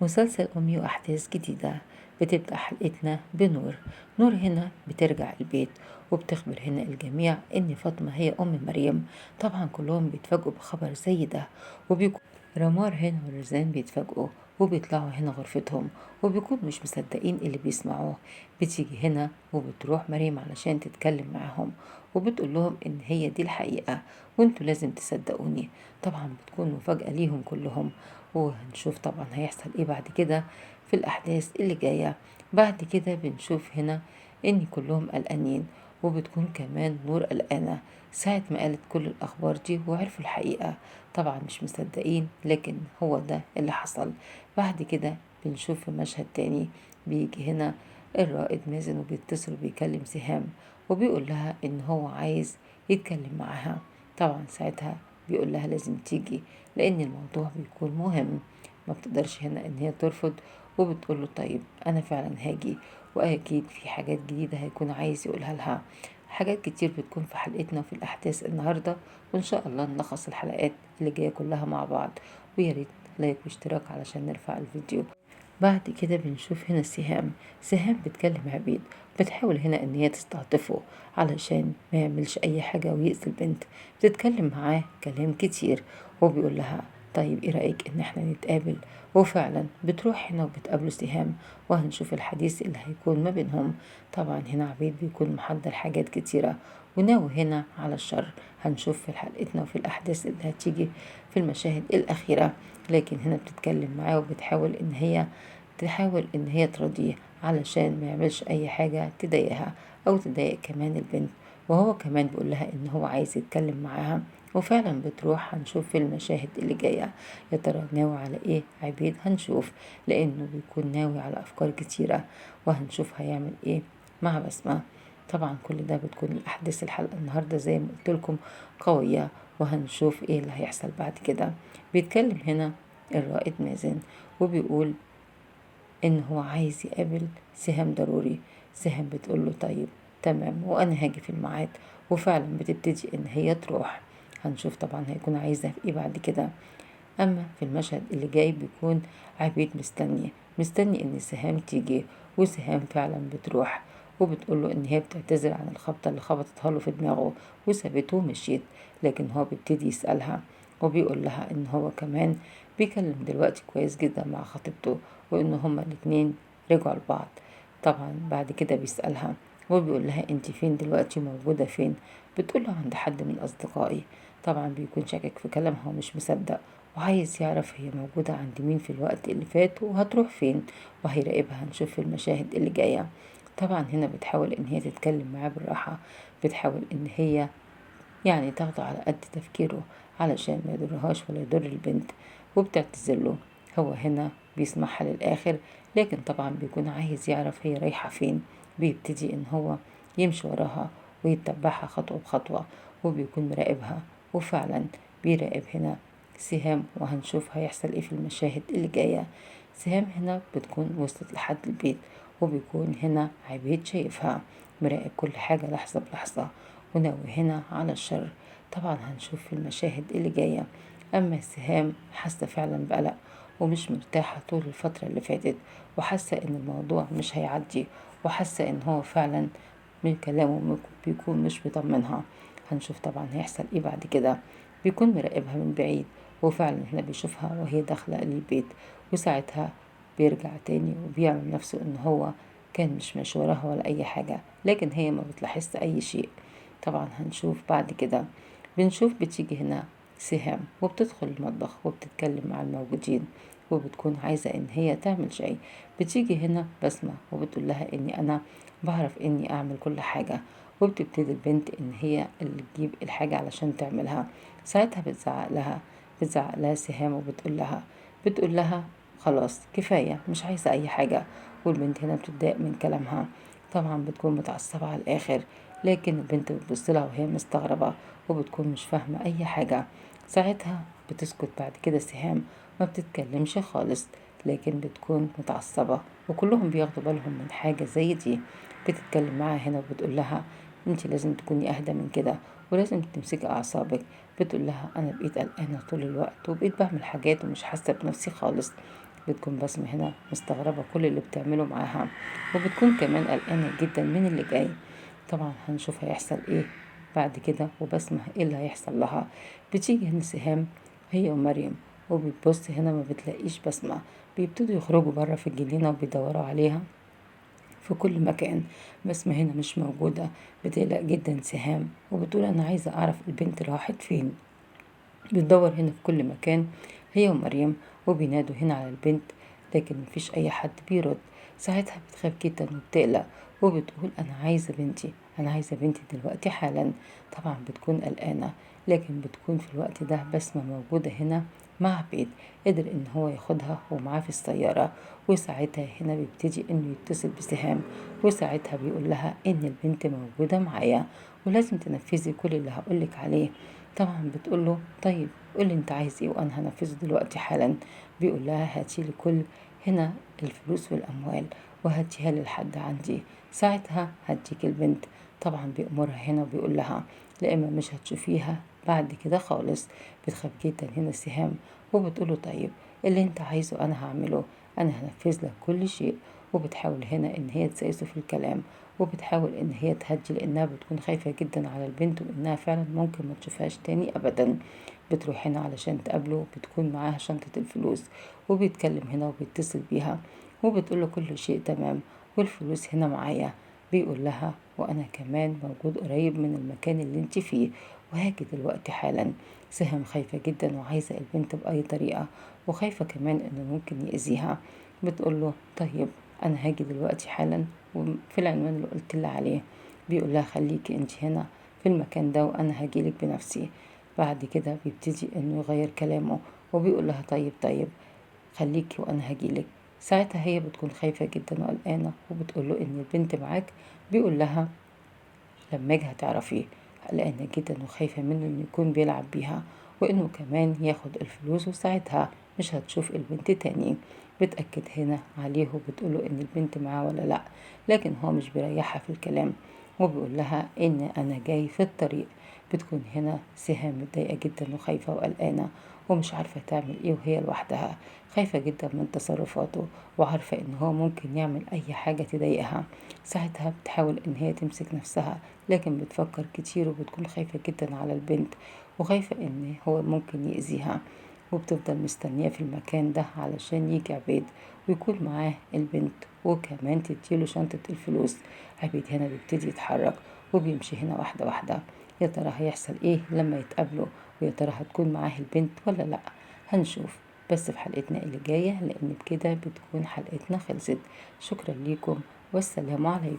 مسلسل أمي وأحداث جديدة. بتبدأ حلقتنا بنور. نور هنا بترجع البيت وبتخبر هنا الجميع إن فاطمة هي أم مريم. طبعا كلهم بيتفاجئوا بخبر زي ده، وبيكون رمار هنا ورزان بيتفاجئوا وبيطلعوا هنا غرفتهم وبيكونوا مش مصدقين اللي بيسمعوه. بتيجي هنا وبتروح مريم علشان تتكلم معاهم وبتقول لهم إن هي دي الحقيقة وانتوا لازم تصدقوني. طبعا بتكون مفاجأة ليهم كلهم، وهنشوف طبعا هيحصل ايه بعد كده في الأحداث اللي جاية. بعد كده بنشوف هنا إن كلهم قلقانين، وبتكون كمان نور قلقانة ساعة ما قالت كل الأخبار دي وعرفوا الحقيقة. طبعا مش مصدقين، لكن هو ده اللي حصل. بعد كده بنشوف في مشهد تاني بيجي هنا الرائد مازن وبيتصل وبيكلم سهام وبيقول لها إن هو عايز يتكلم معاها. طبعا ساعتها بيقول لها لازم تيجي لأن الموضوع بيكون مهم. ما بتقدرش هنا إن هي ترفض، وبتقول له طيب أنا فعلا هاجي، وأكيد في حاجات جديدة هيكون عايز يقولها لها. حاجات كتير بتكون في حلقتنا وفي الأحداث النهاردة، وإن شاء الله نلخص الحلقات اللي جاية كلها مع بعض. وياريت لايك واشتراك علشان نرفع الفيديو. بعد كده بنشوف هنا سهام بتكلم عبيد، بتحاول هنا ان هي تستعطفه علشان ما يعملش اي حاجة ويأذي البنت. بتتكلم معاه كلام كتير وبيقول لها طيب ايه رأيك ان احنا نتقابل. وفعلا بتروح هنا وبتقابله سهام، وهنشوف الحديث اللي هيكون ما بينهم. طبعا هنا عبيد بيكون محضر حاجات كتيرة وناوي هنا على الشر. هنشوف في حلقتنا وفي الأحداث اللي هتيجي في المشاهد الأخيرة. لكن هنا بتتكلم معاه وبتحاول ان هي ترضيه علشان ما يعملش اي حاجة تضايقها او تضايق كمان البنت. وهو كمان بيقول لها ان هو عايز يتكلم معاها. وفعلا بتروح. هنشوف في المشاهد اللي جاية يا ترى ناوي على ايه عبيد. هنشوف لانه بيكون ناوي على افكار كتيرة، وهنشوف هيعمل ايه مع بسمة. طبعا كل ده بتكون الاحداث الحلقة النهاردة زي ما قلت لكم قوية، وهنشوف ايه اللي هيحصل بعد كده. بيتكلم هنا الرائد مازن وبيقول ان هو عايز يقابل سهام ضروري. سهام بتقول له طيب تمام وانا هاجي في الميعاد. وفعلا بتبتدي ان هي تروح. هنشوف طبعا هيكون عايزها في ايه بعد كده. اما في المشهد اللي جاي بيكون عبيد مستني ان سهام تيجي. وسهام فعلا بتروح وبتقول له ان هي بتعتذر عن الخبطة اللي خبطتها له في دماغه وسابته ومشيت. لكن هو بيبتدي يسألها وبيقول لها ان هو كمان بيكلم دلوقتي كويس جدا مع خطيبته، وان هما الاتنين رجعوا لبعض. طبعا بعد كده بيسألها وبيقول لها انت فين دلوقتي، موجودة فين. بتقول له عند حد من اصدقائي. طبعا بيكون شاكك في كلامها ومش مصدق، وعايز يعرف هي موجودة عند مين في الوقت اللي فات وهتروح فين، وهيراقبها. هنشوف في المشاهد اللي جاية. طبعا هنا بتحاول ان هي تتكلم معاه بالراحة، بتحاول ان هي يعني تاخده على قد تفكيره علشان ما يضرهاش ولا يضر البنت، وبتعتذرله. هو هنا بيسمعها للآخر، لكن طبعا بيكون عايز يعرف هي رايحة فين. بيبتدي ان هو يمشي وراها ويتبعها خطوة بخطوة، وبيكون مراقبها. وفعلا بيراقب هنا سهام، وهنشوف هيحصل ايه في المشاهد اللي جاية. سهام هنا بتكون وصلت لحد البيت، وبيكون هنا عبيد شايفها مراقب كل حاجة لحظة بلحظة، وناوي هنا على الشر. طبعا هنشوف في المشاهد اللي جاية. أما سهام حاسة فعلا بقلق ومش مرتاحة طول الفترة اللي فاتت، وحاسة إن الموضوع مش هيعدي، وحاسة إن هو فعلا من كلامه بيكون مش بيطمنها. هنشوف طبعا هيحصل إيه بعد كده. بيكون مراقبها من بعيد، وفعلا هنا بيشوفها وهي داخلة للبيت. وساعتها بيرجع تاني وبيعمل نفسه إن هو كان مش ماشي وراها ولا أي حاجة، لكن هي ما بتلاحظش أي شيء. طبعا هنشوف بعد كده. بنشوف بتيجي هنا سهام وبتدخل المطبخ وبتتكلم مع الموجودين، وبتكون عايزة ان هي تعمل شيء. بتيجي هنا بسمة وبتقول لها اني انا بعرف اني اعمل كل حاجة، وبتبتدي البنت ان هي اللي تجيب الحاجة علشان تعملها. ساعتها بتزعق لها سهام بتقول لها خلاص كفاية، مش عايزة اي حاجة. والبنت هنا بتتضايق من كلامها. طبعا بتكون متعصبة على الاخر، لكن البنت بتبصلها وهي مستغربة وبتكون مش فاهمة أي حاجة. ساعتها بتسكت بعد كده سهام، ما بتتكلمش خالص، لكن بتكون متعصبة. وكلهم بياخدوا بالهم من حاجة زي دي. بتتكلم معاها هنا وبتقول لها انت لازم تكوني أهدى من كده، ولازم تمسكي أعصابك. بتقول لها أنا بقيت قلقانة طول الوقت، وبقيت بعمل حاجات ومش حاسة بنفسي خالص. بتكون بسمة هنا مستغربة كل اللي بتعمله معاها، وبتكون كمان قلقانة جدا من اللي جاي. طبعا هنشوف هيحصل ايه بعد كده، وبسمة ايه اللي هيحصل لها. بتيجي هنا سهام هي ومريم، وبتبص هنا ما بتلاقيش بسمة. بيبتدوا يخرجوا برا في الجنينة وبيدوروا عليها في كل مكان. بسمة هنا مش موجودة. بتقلق جدا سهام وبتقول أنا عايزة أعرف البنت راحت فين. بتدور هنا في كل مكان هي ومريم، وبينادوا هنا على البنت لكن مفيش أي حد بيرد. ساعتها بتخاف جدا وبتقلق وبتقول أنا عايزة بنتي، أنا عايزة بنتي دلوقتي حالا. طبعا بتكون قلقانة، لكن بتكون في الوقت ده بسمة موجودة هنا مع عبيد. قدر إن هو ياخدها ومعاه في السيارة. وساعتها هنا بيبتدي إنه يتصل بسهام، وساعتها بيقول لها إن البنت موجودة معايا ولازم تنفذي كل اللي هقولك عليه. طبعا بتقول له طيب قولي انت عايز ايه وانا هنفذه دلوقتي حالا. بيقول لها هاتيلي كل هنا الفلوس والاموال وهاتيها لي لحد عندي، ساعتها هديك البنت. طبعا بيأمرها هنا وبيقول لها لا اما مش هتشوفيها بعد كده خالص. بتخاف جدا هنا سهام وبتقوله طيب اللي انت عايزه انا هعمله، انا هنفذ لك كل شيء. وبتحاول هنا ان هي تسايسه في الكلام، وبتحاول ان هي تهدي لانها بتكون خايفة جدا على البنت وانها فعلا ممكن ما تشوفهاش تاني ابدا. بتروح هنا علشان تقابله، بتكون معاها شنطة الفلوس، وبيتكلم هنا وبيتصل بيها وبتقوله كل شيء تمام والفلوس هنا معايا. بيقول لها وانا كمان موجود قريب من المكان اللي انت فيه وهاجي دلوقتي حالا. سهم خايفة جدا وعايزة البنت بأي طريقة، وخايفة كمان انه ممكن يأذيها. بتقوله طيب انا هاجي دلوقتي حالا وفي العنوان اللي قلت لها عليه. بيقول لها خليكي انت هنا في المكان ده وانا هجيلك بنفسي. بعد كده بيبتدي انه يغير كلامه وبيقول لها طيب طيب خليكي وانا هجيلك. ساعتها هي بتكون خايفة جدا وقلقانة وبتقول له ان البنت معاك. بيقول لها لما اجي هتعرفيه. قلقانة جدا وخايفة منه انه يكون بيلعب بيها وانه كمان ياخد الفلوس، وساعتها مش هتشوف البنت تاني. بتأكد هنا عليه وبتقوله ان البنت معاه ولا لا، لكن هو مش بيريحها في الكلام وبيقول لها ان انا جاي في الطريق. بتكون هنا سهام متضايقة جدا وخايفة وقلقانة ومش عارفة تعمل ايه وهي لوحدها. خايفة جدا من تصرفاته وعارفة ان هو ممكن يعمل اي حاجة تضايقها. ساعتها بتحاول ان هي تمسك نفسها، لكن بتفكر كتير وبتكون خايفة جدا على البنت وخايفة ان هو ممكن يأذيها. وبتفضل مستنية في المكان ده علشان يجي عبيد ويكون معاه البنت وكمان تديله شنطة الفلوس. عبيد هنا بيبتدي يتحرك وبيمشي هنا واحدة واحدة. يا ترى هيحصل ايه لما يتقابلوا، ويا ترى هتكون معاه البنت ولا لا؟ هنشوف بس في حلقتنا اللي جاية، لان بكده بتكون حلقتنا خلصت. شكرا ليكم والسلام عليكم.